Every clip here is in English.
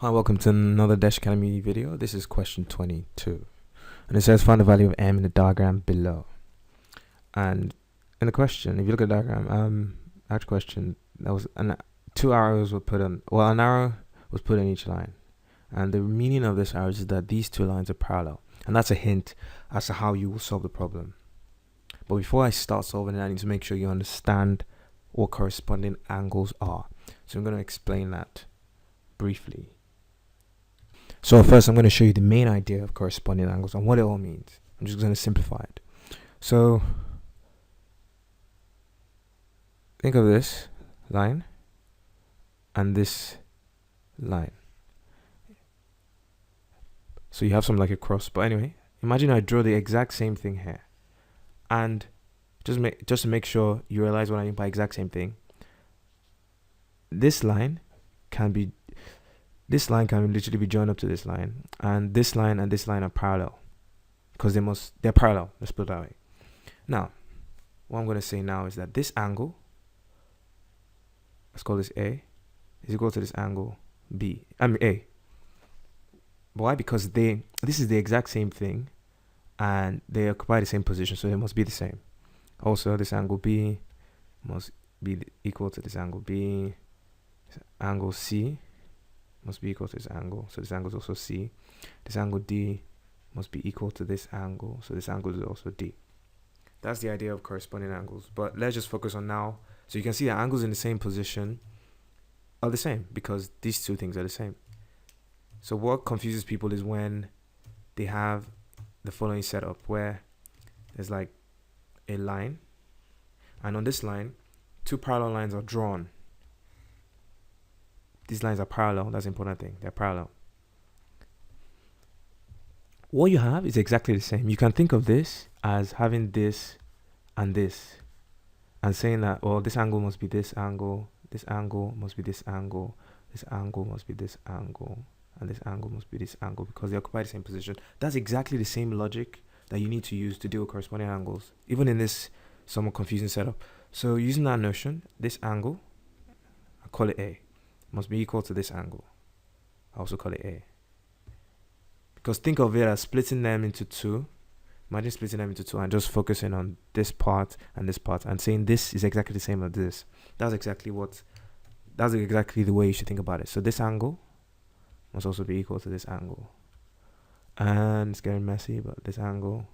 Hi, welcome to another Dech Academy video. This is question 22. And it says find the value of m in the diagram below. And in the question, if you look at the diagram, actual question, there was two arrows were put on, well, an arrow was put in each line. And the meaning of this arrow is that these two lines are parallel. And that's a hint as to how you will solve the problem. But before I start solving it, I need to make sure you understand what corresponding angles are. So I'm going to explain that briefly. So first I'm going to show you the main idea of corresponding angles and what it all means. I'm just going to simplify it. So think of this line and this line. So you have something like a cross, but anyway, imagine I draw the exact same thing here. And just to make sure you realize what I mean by exact same thing, this line can literally be joined up to this line, and this line are parallel because they're parallel. Let's put it that way. Now, what I'm going to say now is that this angle, let's call this A, is equal to this angle A. Why? Because this is the exact same thing, and they occupy the same position, so they must be the same. Also, this angle B must be equal to this angle B. This angle C must be equal to this angle, so this angle is also C. This angle D must be equal to this angle, so this angle is also D. That's the idea of corresponding angles. But let's just focus on now. So you can see the angles in the same position are the same because these two things are the same. So what confuses people is when they have the following setup where there's like a line, and on this line, two parallel lines are drawn. These lines are parallel. That's the important thing. They're parallel. What you have is exactly the same. You can think of this as having this, and saying that, well, this angle must be this angle must be this angle, this angle must be this angle, and this angle must be this angle because they occupy the same position. That's exactly the same logic that you need to use to deal with corresponding angles, even in this somewhat confusing setup. So using that notion, this angle, I call it A, must be equal to this angle. I also call it A. Because think of it as splitting them into two. Imagine splitting them into two and just focusing on this part and saying this is exactly the same as this. That's exactly the way you should think about it. So this angle must also be equal to this angle. And it's getting messy, but this angle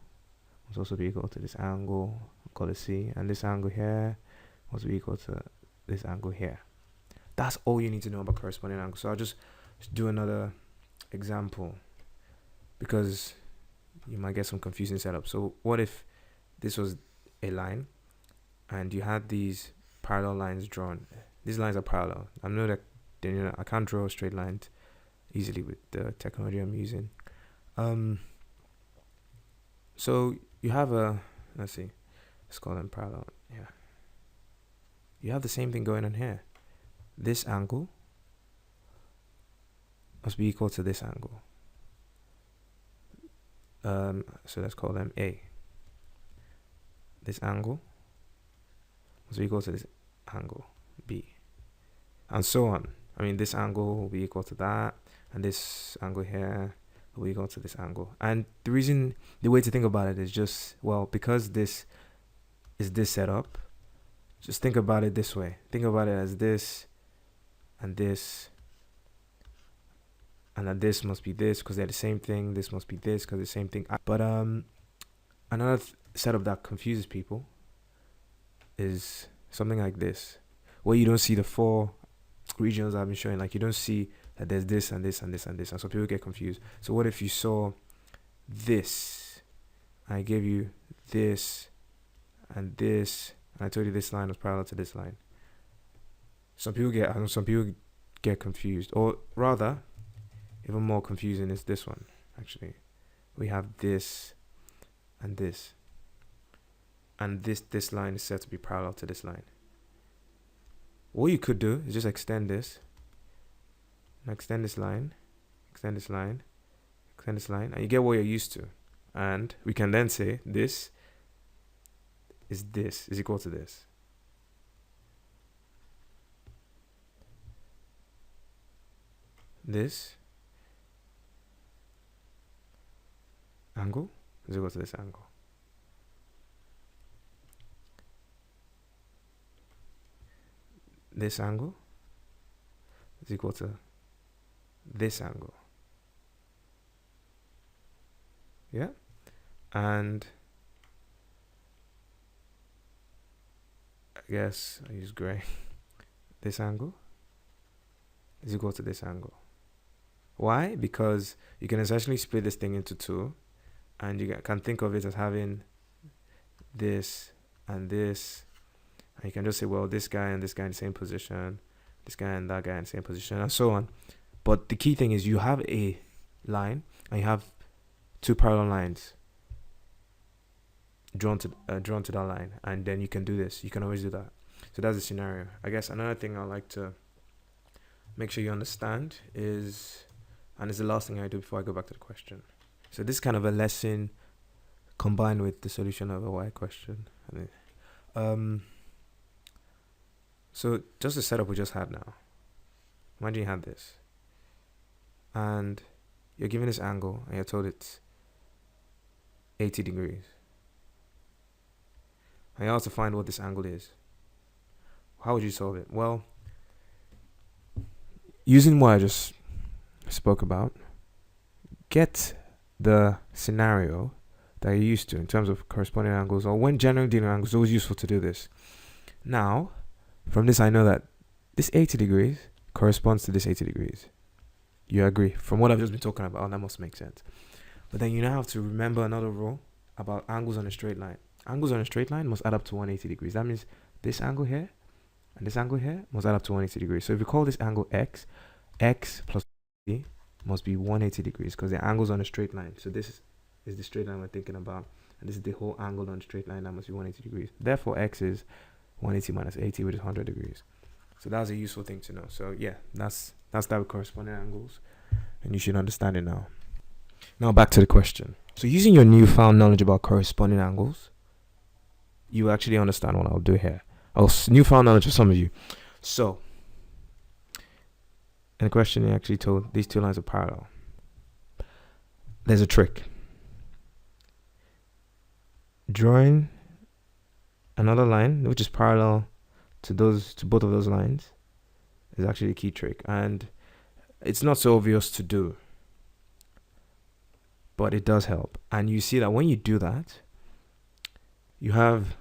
must also be equal to this angle. I'll call it C. And this angle here must be equal to this angle here. That's all you need to know about corresponding angles. So I'll just do another example because you might get some confusing setup. So what if this was a line and you had these parallel lines drawn? These lines are parallel. I know that I can't draw straight lines easily with the technology I'm using. So you have let's call them parallel. Yeah. You have the same thing going on here. This angle must be equal to this angle. So let's call them A. This angle must be equal to this angle, B. And so on. I mean, this angle will be equal to that, and this angle here will be equal to this angle. And the way to think about it is just, well, because this is this setup, just think about it this way. Think about it as this, and this, and then this must be this because they're the same thing. This must be this because they're the same thing. But another setup that confuses people is something like this, where you don't see the four regions I've been showing. Like you don't see that there's this and this and this and this, and so people get confused. So what if you saw this? I gave you this and this, and I told you this line was parallel to this line. Some people get confused, or rather, even more confusing is this one. Actually, we have this, and this line is said to be parallel to this line. What you could do is just extend this, and extend this line, and you get what you're used to. And we can then say this is equal to this. this angle is equal to this angle. This angle is equal to this angle. Yeah? And I guess I use gray. This angle is equal to this angle. Why? Because you can essentially split this thing into two, and you can think of it as having this and this, and you can just say, well, this guy and this guy in the same position, this guy and that guy in the same position, and so on. But the key thing is you have a line and you have two parallel lines drawn to that line, and then you can do this. You can always do that. So that's the scenario. I guess another thing I'd like to make sure you understand is, and it's the last thing I do before I go back to the question. So this is kind of a lesson combined with the solution of a Waec question. So just the setup we just had now. Imagine you had this, and you're given this angle, and you're told it's 80 degrees. And you have to find what this angle is. How would you solve it? Well, using what I just spoke about, get the scenario that you're used to in terms of corresponding angles, or when generally dealing with angles, it's always useful to do this. Now, from this, I know that this 80 degrees corresponds to this 80 degrees. You agree? From what I've just been talking about, that must make sense. But then you now have to remember another rule about angles on a straight line. Angles on a straight line must add up to 180 degrees. That means this angle here and this angle here must add up to 180 degrees. So if you call this angle x, x plus b must be 180 degrees because the angle's on a straight line. So this is the straight line we're thinking about, and this is the whole angle on a straight line. That must be 180 degrees. Therefore, x is 180 minus 80, which is 100 degrees. So that's a useful thing to know. So yeah, that's that with corresponding angles, and you should understand it now. Now back to the question. So using your newfound knowledge about corresponding angles, you actually understand what I'll do here. Newfound knowledge for some of you. So, in the question, it actually told these two lines are parallel. There's a trick. Drawing another line which is parallel to both of those lines is actually a key trick, and it's not so obvious to do, but it does help. And you see that when you do that, you have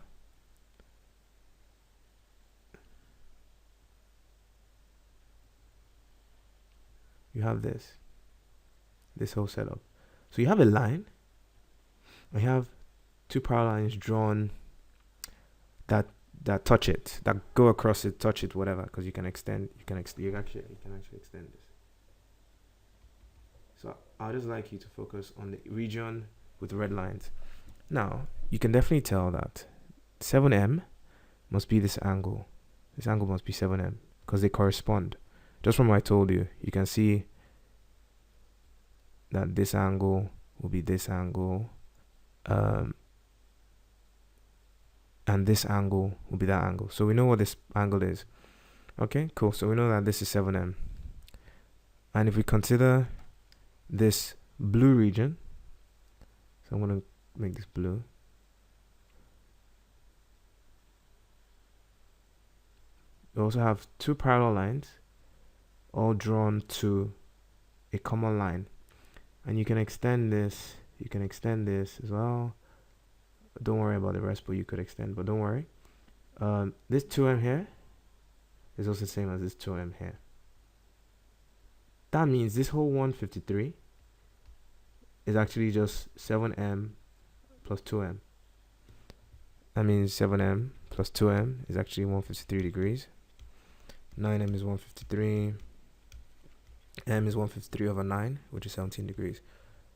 this whole setup. So you have a line, and you have two parallel lines drawn that touch it, that go across it, touch it, whatever, because you can actually extend this. So I'd just like you to focus on the region with red lines. Now you can definitely tell that 7m must be this angle. This angle must be 7m because they correspond. Just from what I told you, you can see that this angle will be this angle, and this angle will be that angle. So we know what this angle is. Okay, cool. So we know that this is 7m. And if we consider this blue region, so I'm going to make this blue. We also have two parallel lines all drawn to a common line, and you can extend this as well. Don't worry about the rest, but you could extend, but don't worry. This 2m here is also the same as this 2m here. That means this whole 153 is actually just 7m plus 2m. That means 7m plus 2m is actually 153 degrees. 9m is 153. M is 153 over 9, which is 17 degrees.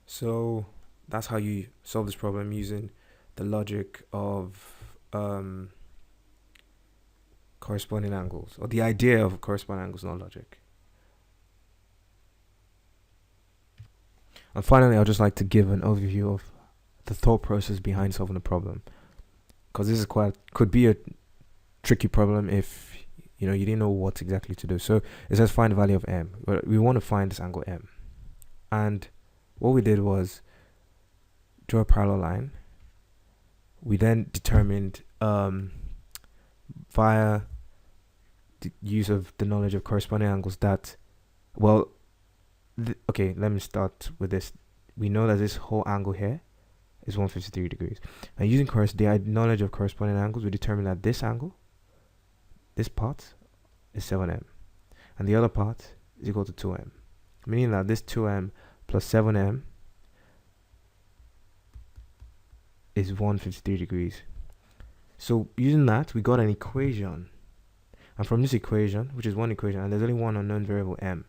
So that's how you solve this problem, using the logic of corresponding angles, or the idea of corresponding angles, not logic. And finally, I'd just like to give an overview of the thought process behind solving the problem, because this is could be a tricky problem if You know, you didn't know what exactly to do. So it says find the value of m. We want to find this angle m. And what we did was draw a parallel line. We then determined via the use of the knowledge of corresponding angles that, well, okay, let me start with this. We know that this whole angle here is 153 degrees. And using the knowledge of corresponding angles, we determine that this angle, this part, is 7m. And the other part is equal to 2m. Meaning that this 2m plus 7m is 153 degrees. So using that, we got an equation. And from this equation, which is one equation, and there's only one unknown variable m.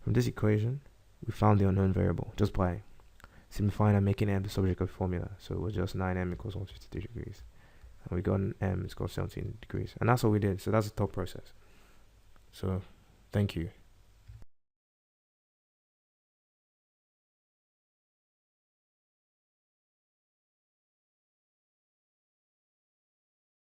From this equation, we found the unknown variable just by simplifying and making m the subject of the formula. So it was just 9m equals 153 degrees. And we got an m is equals 17 degrees. And that's what we did. So that's the thought process. So thank you.